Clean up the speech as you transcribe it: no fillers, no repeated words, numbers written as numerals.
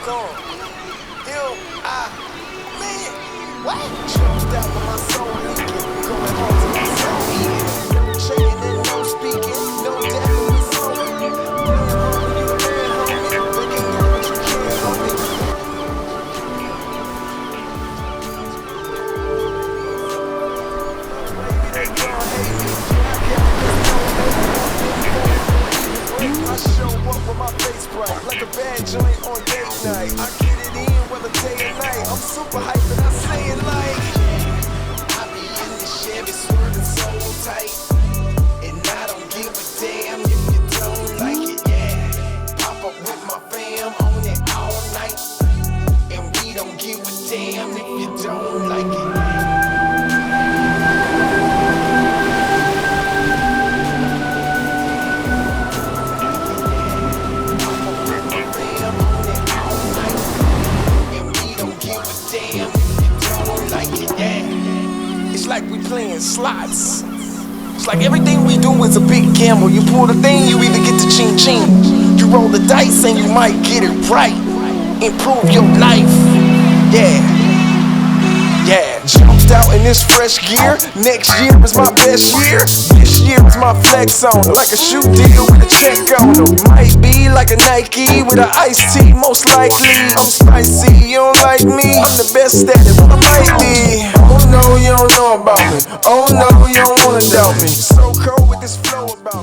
Come on. Man. What? Jumped out with my soul leaking. Going home to my soul eating. No checking and no speaking. No dapping with soul. You the man, homie. But you got what you can, homie. They gon' hate me. I show up with my face bright, like a bad joint on date night. I get it in whether day or night. I'm super hyped and I say it like I be in the Chevy swerving so tight, and I don't give a damn if you don't like it, yeah. Pop up with my fam on it all night, and we don't give a damn if you don't like it. It's like we playing slots. It's like everything we do is a big gamble. You pull the thing, you either get the ching ching. You roll the dice and you might get it right. Improve your life. Yeah. Jumped out in this fresh gear. Next year is my best year. This year is my flex on it. Like a shoe deal with a check on it. Might be like a Nike with an iced tea. Most likely I'm spicy, you don't like me. I'm the best at it, but I might be. Oh no, you don't know about me. Oh no, you don't wanna doubt me. So cold with this flow about me.